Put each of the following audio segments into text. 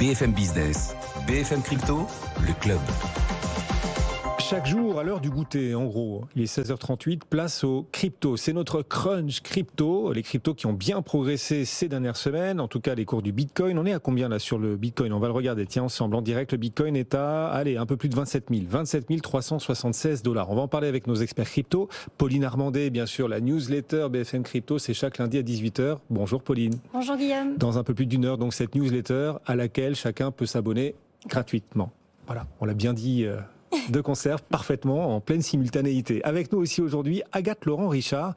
BFM Business, BFM Crypto, le club. Chaque jour, à l'heure du goûter, en gros, il est 16h38, place aux cryptos. C'est notre crunch crypto, les cryptos qui ont bien progressé ces dernières semaines, en tout cas les cours du Bitcoin. On est à combien là sur le Bitcoin? On va le regarder, tiens, ensemble, en direct. Le Bitcoin est à, un peu plus de 27 376 $. On va en parler avec nos experts crypto. Pauline Armandet, bien sûr, la newsletter BFM Crypto, c'est chaque lundi à 18h. Bonjour Pauline. Bonjour Guillaume. Dans un peu plus d'une heure, donc cette newsletter à laquelle chacun peut s'abonner gratuitement. Voilà, on l'a bien dit de concert, parfaitement, en pleine simultanéité. Avec nous aussi aujourd'hui, Agathe Laurent-Richard.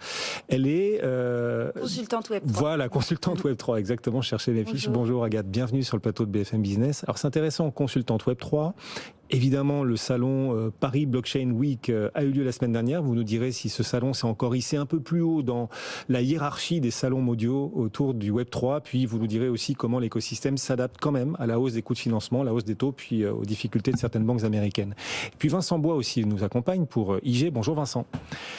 Elle est... consultante Web3. Voilà, consultante Web3, exactement, je cherchais mes fiches. Bonjour Agathe, bienvenue sur le plateau de BFM Business. Alors c'est intéressant, consultante Web3. Évidemment, le salon Paris Blockchain Week a eu lieu la semaine dernière. Vous nous direz si ce salon s'est encore hissé un peu plus haut dans la hiérarchie des salons mondiaux autour du Web3. Puis vous nous direz aussi comment l'écosystème s'adapte quand même à la hausse des coûts de financement, la hausse des taux, puis aux difficultés de certaines banques américaines. Et puis Vincent Bois aussi nous accompagne pour IG. Bonjour Vincent.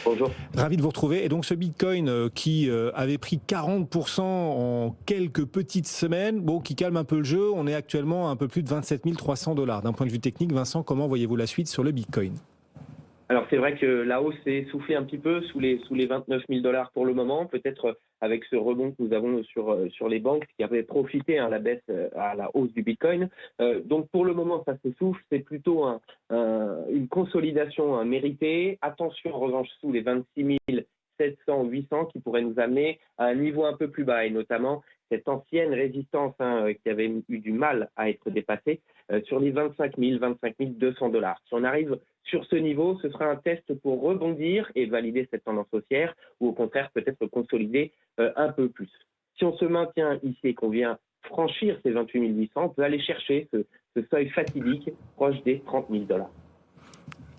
Bonjour. Ravi de vous retrouver. Et donc ce Bitcoin qui avait pris 40% en quelques petites semaines, bon, qui calme un peu le jeu. On est actuellement à un peu plus de 27 300 $. D'un point de vue technique, Vincent, comment voyez-vous la suite sur le Bitcoin? Alors c'est vrai que la hausse s'est soufflée un petit peu sous les 29 000 $ pour le moment, peut-être avec ce rebond que nous avons sur les banques qui avaient profité à la baisse, à la hausse du Bitcoin. Donc pour le moment ça s'essouffle, c'est plutôt une consolidation méritée. Attention en revanche sous les 26 700, 800 qui pourrait nous amener à un niveau un peu plus bas et notamment cette ancienne résistance qui avait eu du mal à être dépassée sur les 25 200 $. Si on arrive sur ce niveau, ce sera un test pour rebondir et valider cette tendance haussière ou au contraire peut-être consolider un peu plus. Si on se maintient ici et qu'on vient franchir ces 28 800, on peut aller chercher ce seuil fatidique proche des 30 000 $.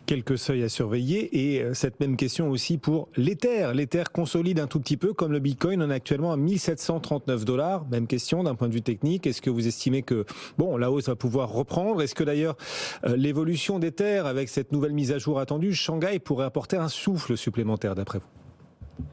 Quelques seuils à surveiller et cette même question aussi pour l'Ether. L'Ether consolide un tout petit peu comme le Bitcoin. On est actuellement à 1739 $. Même question d'un point de vue technique. Est-ce que vous estimez que la hausse va pouvoir reprendre? Est-ce que d'ailleurs l'évolution d'Ether avec cette nouvelle mise à jour attendue, Shanghai pourrait apporter un souffle supplémentaire d'après vous?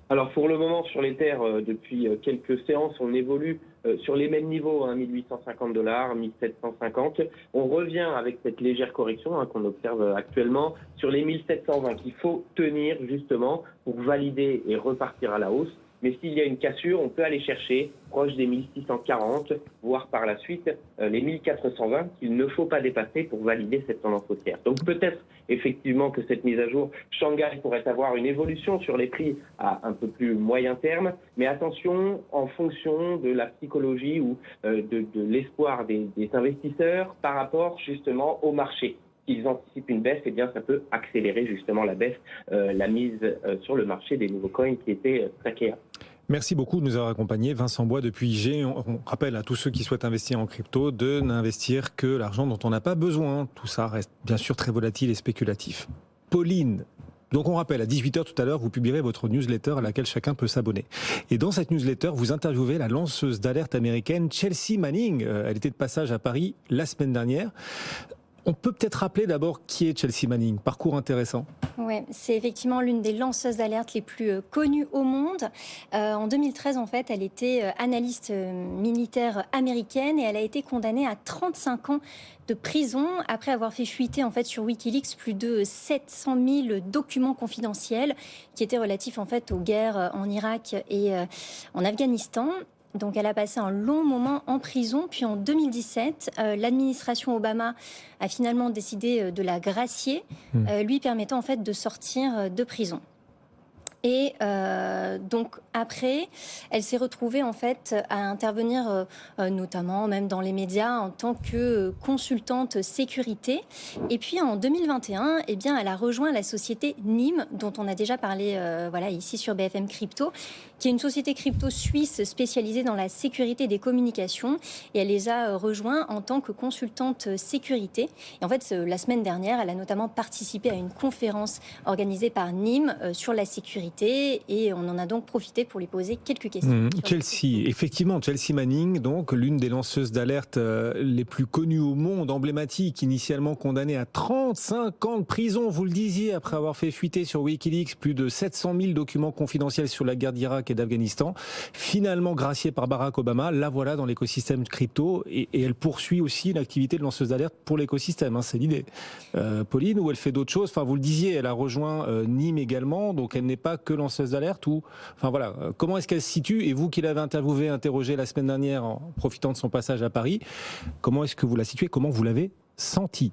Alors pour le moment sur l'Ether, depuis quelques séances, on évolue sur les mêmes niveaux, 1850 $, 1750. On revient avec cette légère correction qu'on observe actuellement sur les 1720 qu'il faut tenir justement pour valider et repartir à la hausse. Mais s'il y a une cassure, on peut aller chercher proche des 1640, voire par la suite les 1420 qu'il ne faut pas dépasser pour valider cette tendance haussière. Donc peut-être effectivement que cette mise à jour, Shanghai pourrait avoir une évolution sur les prix à un peu plus moyen terme, mais attention en fonction de la psychologie ou de l'espoir des investisseurs par rapport justement au marché. S'ils anticipent une baisse, eh bien ça peut accélérer justement la baisse, la mise sur le marché des nouveaux coins qui étaient précaires. Merci beaucoup de nous avoir accompagnés. Vincent Bois depuis IG. On rappelle à tous ceux qui souhaitent investir en crypto de n'investir que l'argent dont on n'a pas besoin. Tout ça reste bien sûr très volatile et spéculatif. Pauline, donc on rappelle, à 18h tout à l'heure, vous publierez votre newsletter à laquelle chacun peut s'abonner. Et dans cette newsletter, vous interviewez la lanceuse d'alerte américaine Chelsea Manning. Elle était de passage à Paris la semaine dernière. On peut peut-être rappeler d'abord qui est Chelsea Manning. Parcours intéressant. Oui, c'est effectivement l'une des lanceuses d'alerte les plus connues au monde. En 2013, en fait, elle était analyste militaire américaine et elle a été condamnée à 35 ans de prison après avoir fait fuiter en fait sur Wikileaks plus de 700 000 documents confidentiels qui étaient relatifs en fait aux guerres en Irak et en Afghanistan. Donc elle a passé un long moment en prison, puis en 2017, l'administration Obama a finalement décidé de la gracier, lui permettant en fait de sortir de prison. Et donc après, elle s'est retrouvée en fait à intervenir notamment même dans les médias en tant que consultante sécurité. Et puis en 2021, eh bien, elle a rejoint la société NIM, dont on a déjà parlé ici sur BFM Crypto, qui est une société crypto suisse spécialisée dans la sécurité des communications. Et elle les a rejoints en tant que consultante sécurité. Et en fait, la semaine dernière, elle a notamment participé à une conférence organisée par NIM sur la sécurité. invité et on en a donc profité pour lui poser quelques questions. Chelsea Manning, donc l'une des lanceuses d'alerte les plus connues au monde, emblématique, initialement condamnée à 35 ans de prison, vous le disiez, après avoir fait fuiter sur Wikileaks plus de 700 000 documents confidentiels sur la guerre d'Irak et d'Afghanistan, finalement graciée par Barack Obama, la voilà dans l'écosystème crypto et elle poursuit aussi l'activité de lanceuse d'alerte pour l'écosystème, c'est l'idée. Pauline, ou elle fait d'autres choses, vous le disiez, elle a rejoint Nîmes également, donc elle n'est pas que lanceuse d'alerte, comment est-ce qu'elle se situe, et vous qui l'avez interrogée la semaine dernière en profitant de son passage à Paris, comment est-ce que vous la situez, comment vous l'avez sentie?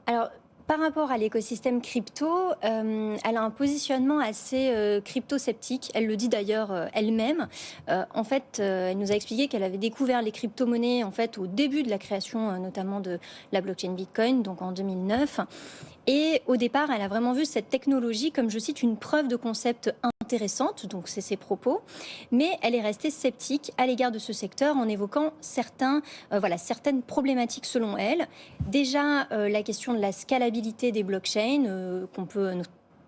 Alors, par rapport à l'écosystème crypto, elle a un positionnement assez crypto-sceptique. Elle le dit d'ailleurs elle-même. En fait, elle nous a expliqué qu'elle avait découvert les crypto-monnaies au début de la création notamment de la blockchain Bitcoin, donc en 2009. Et au départ, elle a vraiment vu cette technologie comme, je cite, une preuve de concept intéressante, donc c'est ses propos, mais elle est restée sceptique à l'égard de ce secteur en évoquant certaines problématiques selon elle. Déjà, la question de la scalabilité des blockchains, qu'on peut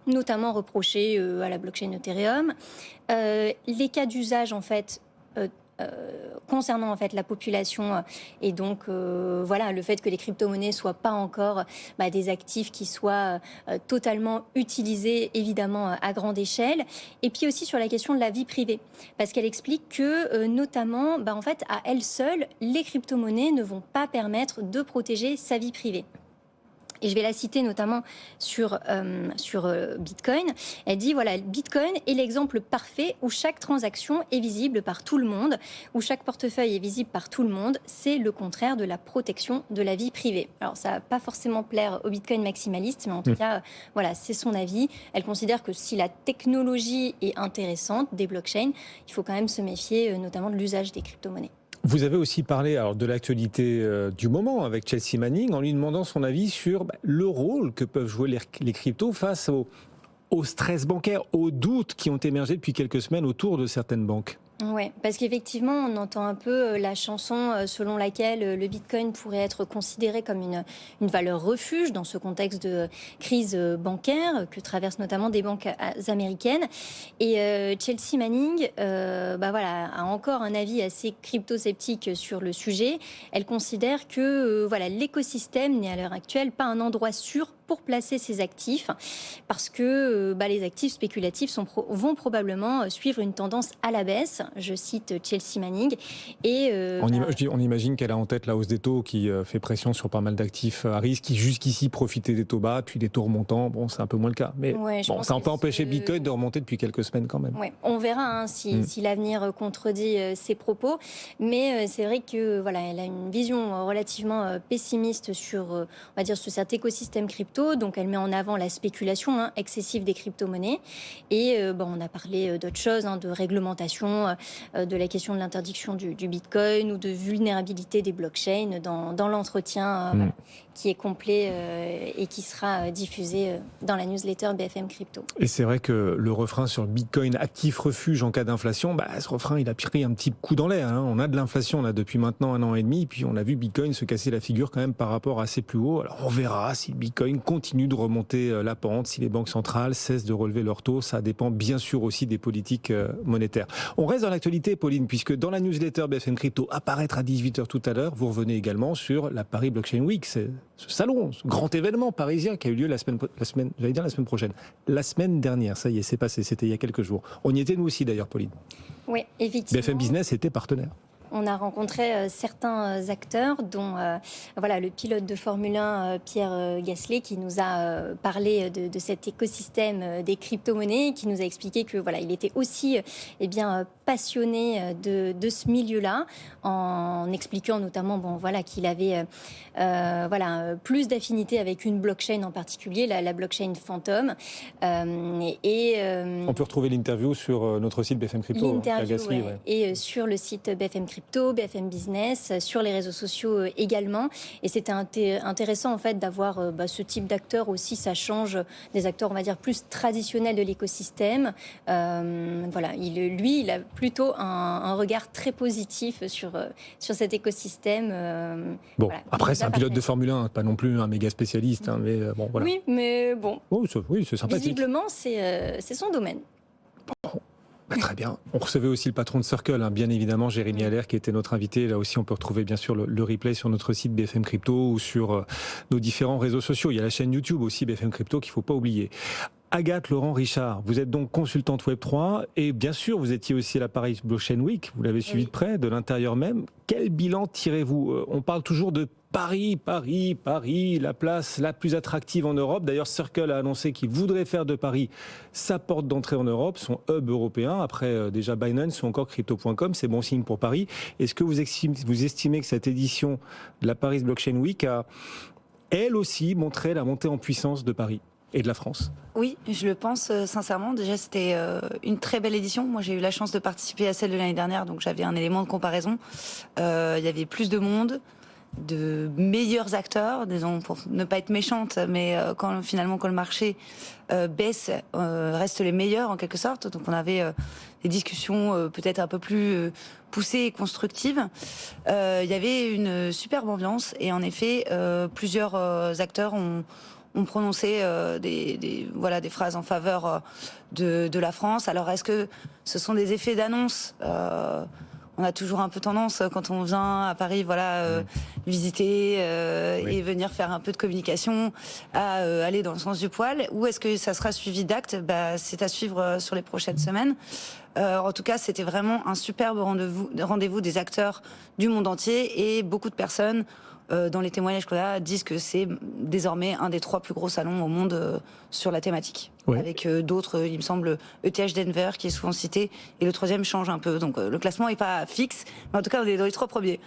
notamment reprocher à la blockchain Ethereum, les cas d'usage concernant la population et donc le fait que les crypto-monnaies soient pas encore des actifs qui soient totalement utilisés évidemment à grande échelle, et puis aussi sur la question de la vie privée, parce qu'elle explique que notamment à elle seule les crypto-monnaies ne vont pas permettre de protéger sa vie privée. Et je vais la citer notamment sur Bitcoin. Elle dit, Bitcoin est l'exemple parfait où chaque transaction est visible par tout le monde, où chaque portefeuille est visible par tout le monde. C'est le contraire de la protection de la vie privée. Alors, ça va pas forcément plaire aux Bitcoin maximalistes, mais en tout cas, c'est son avis. Elle considère que si la technologie est intéressante, des blockchains, il faut quand même se méfier notamment de l'usage des crypto-monnaies. Vous avez aussi parlé de l'actualité du moment avec Chelsea Manning en lui demandant son avis sur le rôle que peuvent jouer les cryptos face au stress bancaire, aux doutes qui ont émergé depuis quelques semaines autour de certaines banques. Oui, parce qu'effectivement, on entend un peu la chanson selon laquelle le Bitcoin pourrait être considéré comme une valeur refuge dans ce contexte de crise bancaire que traversent notamment des banques américaines. Et Chelsea Manning a encore un avis assez crypto-sceptique sur le sujet. Elle considère que l'écosystème n'est à l'heure actuelle pas un endroit sûr pour placer ses actifs, parce que les actifs spéculatifs vont probablement suivre une tendance à la baisse. Je cite Chelsea Manning. Et on imagine qu'elle a en tête la hausse des taux qui fait pression sur pas mal d'actifs à risque, qui jusqu'ici profitaient des taux bas, puis des taux remontants. Bon, c'est un peu moins le cas. Mais ça n'a pas empêché Bitcoin de remonter depuis quelques semaines quand même. Ouais, on verra si l'avenir contredit ses propos. Mais c'est vrai que elle a une vision relativement pessimiste sur cet écosystème crypto. Donc elle met en avant la spéculation excessive des crypto-monnaies. Et on a parlé d'autres choses, de réglementation, de la question de l'interdiction du Bitcoin ou de vulnérabilité des blockchains dans l'entretien qui est complet et qui sera diffusé dans la newsletter BFM Crypto. Et c'est vrai que le refrain sur le Bitcoin actif refuge en cas d'inflation, ce refrain il a pris un petit coup dans l'air. On a de l'inflation là depuis maintenant 1 an et demi, puis on a vu Bitcoin se casser la figure quand même par rapport à ses plus hauts. Alors on verra si le Bitcoin continue de remonter la pente, si les banques centrales cessent de relever leurs taux. Ça dépend bien sûr aussi des politiques monétaires. On reste dans l'actualité, Pauline, puisque dans la newsletter BFM Crypto, apparaître à 18h tout à l'heure, vous revenez également sur la Paris Blockchain Week, c'est ce salon, ce grand événement parisien qui a eu lieu la semaine prochaine. La semaine dernière, ça y est, c'est passé, c'était il y a quelques jours. On y était nous aussi d'ailleurs, Pauline. Oui, effectivement. BFM Business était partenaire. On a rencontré certains acteurs, dont le pilote de Formule 1, Pierre Gasly, qui nous a parlé de cet écosystème des crypto-monnaies, qui nous a expliqué que il était aussi passionné de ce milieu-là, en expliquant notamment qu'il avait plus d'affinité avec une blockchain en particulier, la blockchain Phantom. On peut retrouver l'interview sur notre site BFM Crypto. L'interview, et sur le site BFM Crypto, BFM Business, sur les réseaux sociaux également. Et c'était intéressant en fait d'avoir ce type d'acteurs aussi. Ça change des acteurs, on va dire, plus traditionnels de l'écosystème. Il a plutôt un regard très positif sur cet écosystème. Après c'est un pilote de Formule 1, pas non plus un méga spécialiste. Mais voilà. Oui, mais bon. Oui, c'est sympathique. Visiblement, c'est son domaine. Très bien. On recevait aussi le patron de Circle, bien évidemment, Jérémy Allaire, qui était notre invité. Là aussi, on peut retrouver bien sûr le replay sur notre site BFM Crypto ou sur nos différents réseaux sociaux. Il y a la chaîne YouTube aussi BFM Crypto qu'il ne faut pas oublier. Agathe Laurent Richard, vous êtes donc consultante Web3 et bien sûr, vous étiez aussi à la Paris Blockchain Week. Vous l'avez suivi de près, de l'intérieur même. Quel bilan tirez-vous ? On parle toujours de Paris, la place la plus attractive en Europe. D'ailleurs, Circle a annoncé qu'il voudrait faire de Paris sa porte d'entrée en Europe, son hub européen. Après, déjà Binance ou encore Crypto.com, c'est bon signe pour Paris. Est-ce que vous estimez que cette édition de la Paris Blockchain Week a, elle aussi, montré la montée en puissance de Paris et de la France ? Oui, je le pense sincèrement. Déjà, c'était une très belle édition. Moi, j'ai eu la chance de participer à celle de l'année dernière, donc j'avais un élément de comparaison. Il y avait plus de monde, de meilleurs acteurs, disons, pour ne pas être méchante, mais quand le marché baisse, restent les meilleurs en quelque sorte. Donc on avait des discussions peut-être un peu plus poussées et constructives. Il y avait une superbe ambiance et en effet, plusieurs acteurs ont prononcé des phrases en faveur de la France. Alors est-ce que ce sont des effets d'annonce ? On a toujours un peu tendance, quand on vient à Paris, visiter et venir faire un peu de communication, à aller dans le sens du poil. Ou est-ce que ça sera suivi d'actes ? C'est à suivre sur les prochaines semaines. En tout cas, c'était vraiment un superbe rendez-vous des acteurs du monde entier et beaucoup de personnes dans les témoignages qu'on a, disent que c'est désormais un des 3 plus gros salons au monde sur la thématique. Ouais. Avec d'autres, il me semble, ETH Denver qui est souvent cité, et le 3e change un peu. Donc le classement n'est pas fixe, mais en tout cas, on est dans les 3 premiers.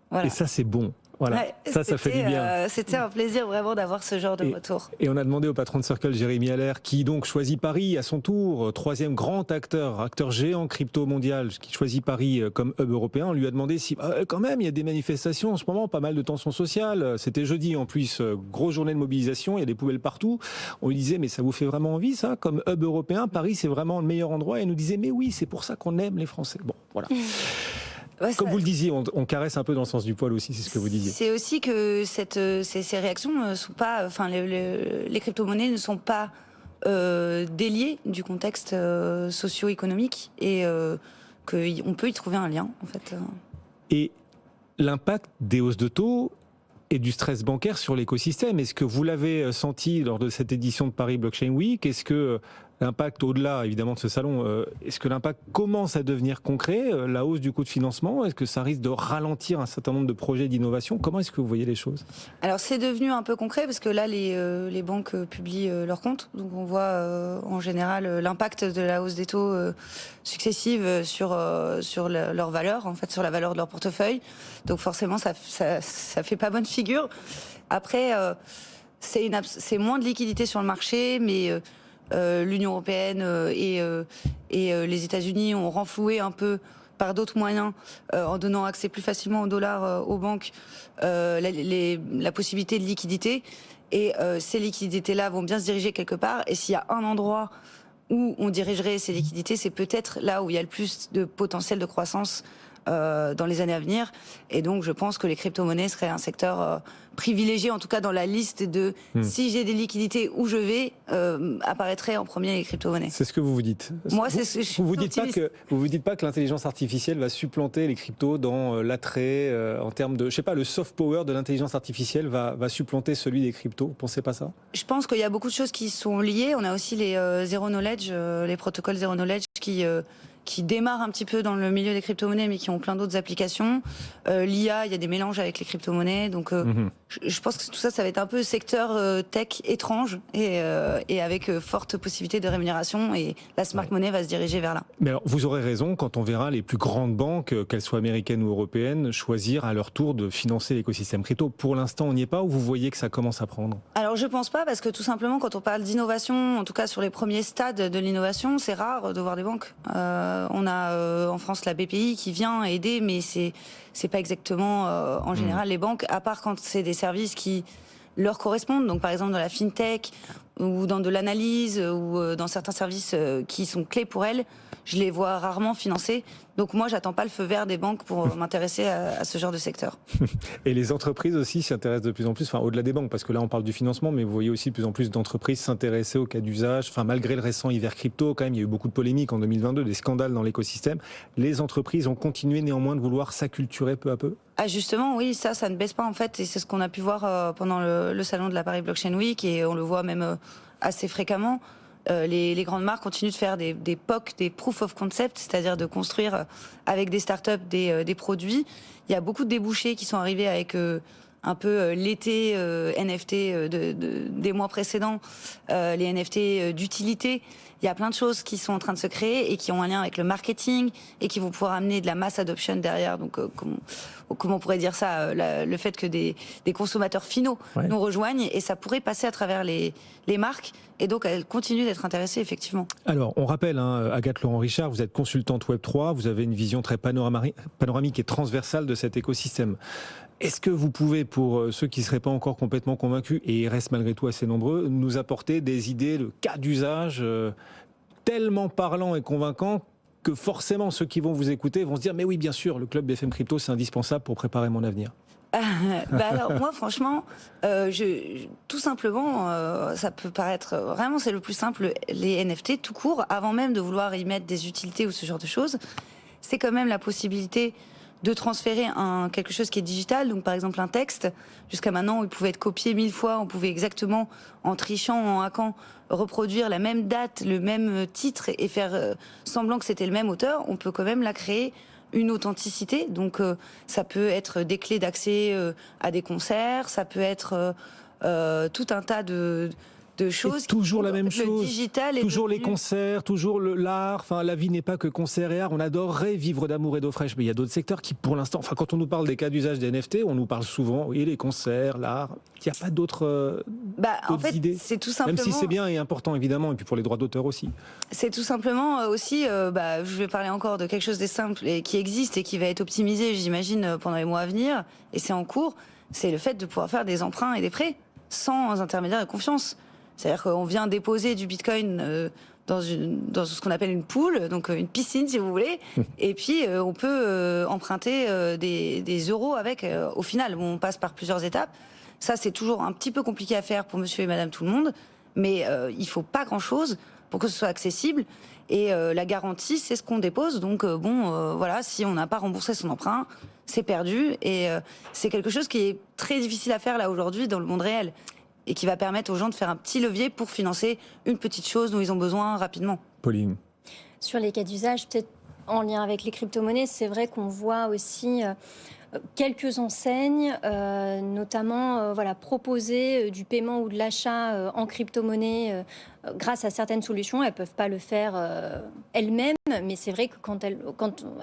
Voilà. Et ça, c'est bon. Voilà, ouais, ça fait du bien. C'était un plaisir vraiment d'avoir ce genre de retour. Et on a demandé au patron de Circle, Jérémy Allaire, qui donc choisit Paris à son tour, 3e grand acteur géant crypto mondial, qui choisit Paris comme hub européen. On lui a demandé si, quand même, il y a des manifestations en ce moment, pas mal de tensions sociales. C'était jeudi en plus, grosse journée de mobilisation, il y a des poubelles partout. On lui disait, mais ça vous fait vraiment envie ça, comme hub européen, Paris c'est vraiment le meilleur endroit. Et il nous disait, mais oui, c'est pour ça qu'on aime les Français. Bon, voilà. Ouais, comme vous le disiez, on caresse un peu dans le sens du poil aussi, c'est ce que vous disiez. C'est aussi que ces réactions ne sont pas, les crypto-monnaies ne sont pas déliées du contexte socio-économique et qu'on peut y trouver un lien, en fait. Et l'impact des hausses de taux et du stress bancaire sur l'écosystème, est-ce que vous l'avez senti lors de cette édition de Paris Blockchain Week ? Est-ce que l'impact, au-delà évidemment de ce salon, est-ce que l'impact commence à devenir concret ? La hausse du coût de financement, est-ce que ça risque de ralentir un certain nombre de projets d'innovation ? Comment est-ce que vous voyez les choses ? Alors c'est devenu un peu concret parce que là les banques publient leurs comptes, donc on voit en général l'impact de la hausse des taux successives sur leur valeur, en fait sur la valeur de leur portefeuille. Donc forcément ça fait pas bonne figure. Après c'est moins de liquidité sur le marché, mais l'Union européenne et les États-Unis ont renfloué un peu par d'autres moyens, en donnant accès plus facilement au dollar aux banques, la possibilité de liquidité. Et ces liquidités-là vont bien se diriger quelque part. Et s'il y a un endroit où on dirigerait ces liquidités, c'est peut-être là où il y a le plus de potentiel de croissance dans les années à venir. Et donc, je pense que les crypto-monnaies seraient un secteur privilégié, en tout cas dans la liste de si j'ai des liquidités où je vais, apparaîtraient en premier les crypto-monnaies. C'est ce que vous vous dites. Moi, vous vous dites pas que l'intelligence artificielle va supplanter les cryptos dans l'attrait en termes de, je sais pas, le soft power de l'intelligence artificielle va supplanter celui des cryptos. Vous pensez pas ça ? Je pense qu'il y a beaucoup de choses qui sont liées. On a aussi les zero knowledge, les protocoles zero knowledge qui démarrent un petit peu dans le milieu des crypto-monnaies, mais qui ont plein d'autres applications. L'IA, il y a des mélanges avec les crypto-monnaies. Donc, je pense que tout ça, ça va être un peu secteur tech étrange et avec forte possibilité de rémunération. Et la smart money va se diriger vers là. Mais alors, vous aurez raison quand on verra les plus grandes banques, qu'elles soient américaines ou européennes, choisir à leur tour de financer l'écosystème crypto. Pour l'instant, on n'y est pas, ou vous voyez que ça commence à prendre ? Alors, je pense pas, parce que tout simplement, quand on parle d'innovation, en tout cas sur les premiers stades de l'innovation, c'est rare de voir des banques. On a en France la BPI qui vient aider, mais c'est pas exactement en général les banques, à part quand c'est des services qui leur correspondent. Donc par exemple dans la fintech ou dans de l'analyse ou dans certains services qui sont clés pour elles. je les vois rarement financés. Donc moi, j'attends pas le feu vert des banques pour m'intéresser à ce genre de secteur. Et les entreprises aussi s'y intéressent de plus en plus, enfin au-delà des banques, parce que là on parle du financement, mais vous voyez aussi de plus en plus d'entreprises s'intéresser aux cas d'usage. Enfin, malgré le récent hiver crypto, quand même, il y a eu beaucoup de polémiques en 2022, des scandales dans l'écosystème. Les entreprises ont continué néanmoins de vouloir s'acculturer peu à peu. Ah justement, oui, ça ne baisse pas en fait, et c'est ce qu'on a pu voir pendant le salon de la Paris Blockchain Week, et on le voit même assez fréquemment. Les grandes marques continuent de faire des POC, des Proof of Concept, c'est-à-dire de construire avec des startups des produits. Il y a beaucoup de débouchés qui sont arrivés avec un peu l'été NFT des mois précédents, les NFT d'utilité. Il y a plein de choses qui sont en train de se créer et qui ont un lien avec le marketing et qui vont pouvoir amener de la mass adoption derrière. Donc, comment on pourrait dire ça, le fait que des consommateurs finaux nous rejoignent, et ça pourrait passer à travers les marques, et donc elles continuent d'être intéressées effectivement. Alors, on rappelle, Agathe Laurent-Richard, vous êtes consultante Web3, vous avez une vision très panoramique et transversale de cet écosystème. Est-ce que vous pouvez, pour ceux qui ne seraient pas encore complètement convaincus, et ils restent malgré tout assez nombreux, nous apporter des idées, le cas d'usage tellement parlant et convaincant que forcément ceux qui vont vous écouter vont se dire « mais oui, bien sûr, le club BFM Crypto, c'est indispensable pour préparer mon avenir ». Alors moi franchement, tout simplement, ça peut paraître vraiment, c'est le plus simple, les NFT tout court, avant même de vouloir y mettre des utilités ou ce genre de choses, c'est quand même la possibilité de transférer quelque chose qui est digital, donc par exemple un texte. Jusqu'à maintenant, il pouvait être copié 1000 fois, on pouvait exactement, en trichant, en hackant, reproduire la même date, le même titre et faire semblant que c'était le même auteur. On peut quand même la créer une authenticité. Donc ça peut être des clés d'accès à des concerts, ça peut être tout un tas de choses. Et toujours la même chose. Digital toujours les concerts, toujours l'art. Enfin, la vie n'est pas que concert et art. On adorerait vivre d'amour et d'eau fraîche, mais il y a d'autres secteurs qui, pour l'instant, enfin, quand on nous parle des cas d'usage des NFT, on nous parle souvent, oui, les concerts, l'art. Il n'y a pas d'autres en fait, idées. C'est tout simplement. Même si c'est bien et important, évidemment, et puis pour les droits d'auteur aussi. C'est tout simplement aussi, je vais parler encore de quelque chose de simple et qui existe et qui va être optimisé, j'imagine, pendant les mois à venir, et c'est en cours. C'est le fait de pouvoir faire des emprunts et des prêts sans intermédiaire de confiance. C'est-à-dire qu'on vient déposer du Bitcoin dans ce qu'on appelle une pool, donc une piscine si vous voulez, et puis on peut emprunter des euros avec. Au final, on passe par plusieurs étapes. Ça, c'est toujours un petit peu compliqué à faire pour monsieur et madame tout le monde, mais il faut pas grand-chose pour que ce soit accessible. Et la garantie, c'est ce qu'on dépose. Donc voilà, si on n'a pas remboursé son emprunt, c'est perdu. Et c'est quelque chose qui est très difficile à faire là aujourd'hui dans le monde réel, et qui va permettre aux gens de faire un petit levier pour financer une petite chose dont ils ont besoin rapidement. Pauline. Sur les cas d'usage, peut-être en lien avec les crypto-monnaies, c'est vrai qu'on voit aussi quelques enseignes, notamment proposer du paiement ou de l'achat en crypto-monnaie grâce à certaines solutions. Elles ne peuvent pas le faire elles-mêmes, mais c'est vrai que quand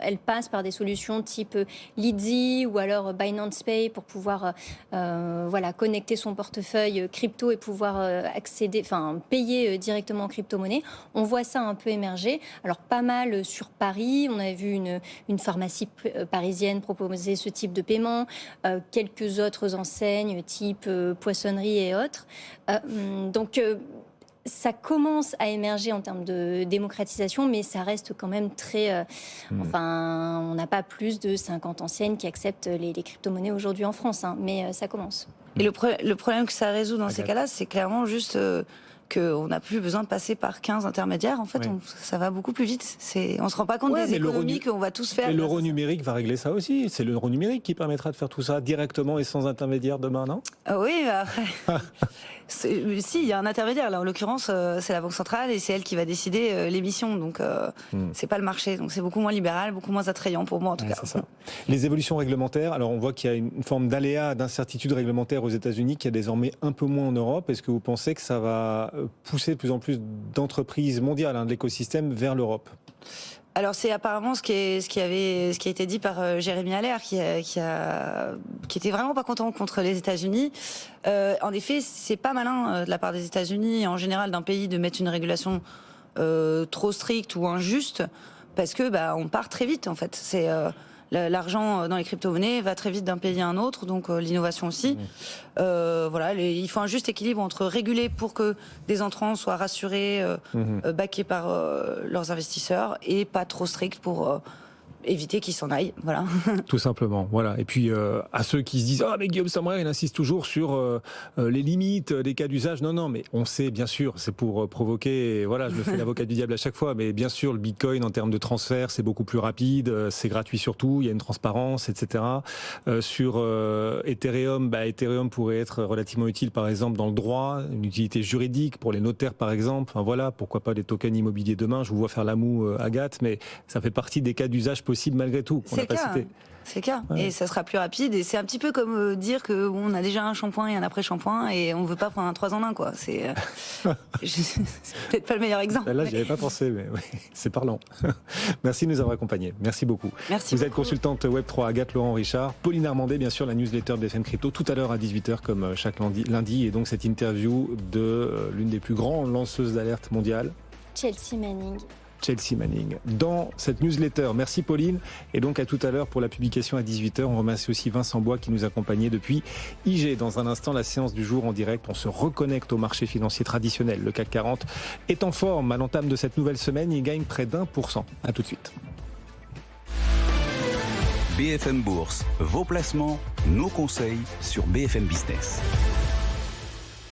elles passent par des solutions type Lidzy ou alors Binance Pay pour pouvoir connecter son portefeuille crypto et pouvoir payer directement en crypto-monnaie, on voit ça un peu émerger. Alors pas mal sur Paris, on avait vu une pharmacie parisienne proposer ce type de paiement, quelques autres enseignes type poissonnerie et autres. Ça commence à émerger en termes de démocratisation, mais ça reste quand même très... on n'a pas plus de 50 enseignes qui acceptent les crypto-monnaies aujourd'hui en France, mais ça commence. Et le problème que ça résout dans ces cas-là, c'est clairement juste qu'on n'a plus besoin de passer par 15 intermédiaires. En fait, ça va beaucoup plus vite. On ne se rend pas compte des économies qu'on va tous faire. Et l'euro numérique va régler ça aussi. C'est l'euro numérique qui permettra de faire tout ça directement et sans intermédiaire demain, non ? Oui, si, il y a un intermédiaire. Là, en l'occurrence, c'est la Banque centrale et c'est elle qui va décider l'émission. Donc, c'est pas le marché. Donc, c'est beaucoup moins libéral, beaucoup moins attrayant pour moi, en tout cas. C'est ça. Les évolutions réglementaires. Alors, on voit qu'il y a une forme d'aléa, d'incertitude réglementaire aux États-Unis, qui a désormais un peu moins en Europe. Est-ce que vous pensez que ça va pousser de plus en plus d'entreprises mondiales de l'écosystème vers l'Europe ? Alors c'est apparemment ce qui a été dit par Jérémy Allaire, qui était vraiment pas content contre les États-Unis. En effet, c'est pas malin de la part des États-Unis, en général d'un pays, de mettre une régulation trop stricte ou injuste, parce que on part très vite en fait. l'argent dans les crypto-monnaies va très vite d'un pays à un autre, donc l'innovation aussi. Voilà, il faut un juste équilibre entre réguler pour que des entrants soient rassurés, backés par leurs investisseurs, et pas trop strict pour éviter qu'ils s'en aillent, voilà. Tout simplement, voilà. Et puis à ceux qui se disent « Ah, mais Guillaume Samrer, il insiste toujours sur les limites, les cas d'usage ». Non, mais on sait, bien sûr, c'est pour provoquer, voilà, je me fais l'avocat du diable à chaque fois, mais bien sûr, le Bitcoin, en termes de transfert, c'est beaucoup plus rapide, c'est gratuit surtout, il y a une transparence, etc. Sur Ethereum, Ethereum pourrait être relativement utile, par exemple, dans le droit, une utilité juridique pour les notaires, par exemple. Enfin voilà, pourquoi pas les tokens immobiliers demain. Je vous vois faire la moue, Agathe, mais ça fait partie des cas d'usage possible malgré tout. C'est le cas. C'est le cas. Ouais. Et ça sera plus rapide. Et c'est un petit peu comme dire que on a déjà un shampoing et un après-shampoing et on veut pas prendre un 3 en 1, quoi. C'est peut-être pas le meilleur exemple. Là, j'y avais pas pensé, mais oui, c'est parlant. Merci de nous avoir accompagnés. Merci beaucoup. Merci Vous beaucoup. Êtes consultante Web3, Agathe Laurent-Richard. Pauline Armandet, bien sûr, la newsletter de BFM Crypto, tout à l'heure à 18h, comme chaque lundi. Et donc, cette interview de l'une des plus grandes lanceuses d'alerte mondiale, Chelsea Manning. Dans cette newsletter. Merci Pauline. Et donc à tout à l'heure pour la publication à 18h. On remercie aussi Vincent Bois qui nous accompagnait depuis IG. Dans un instant, la séance du jour en direct. On se reconnecte au marché financier traditionnel. Le CAC 40 est en forme à l'entame de cette nouvelle semaine. Il gagne près d'1%. À tout de suite. BFM Bourse, vos placements, nos conseils sur BFM Business.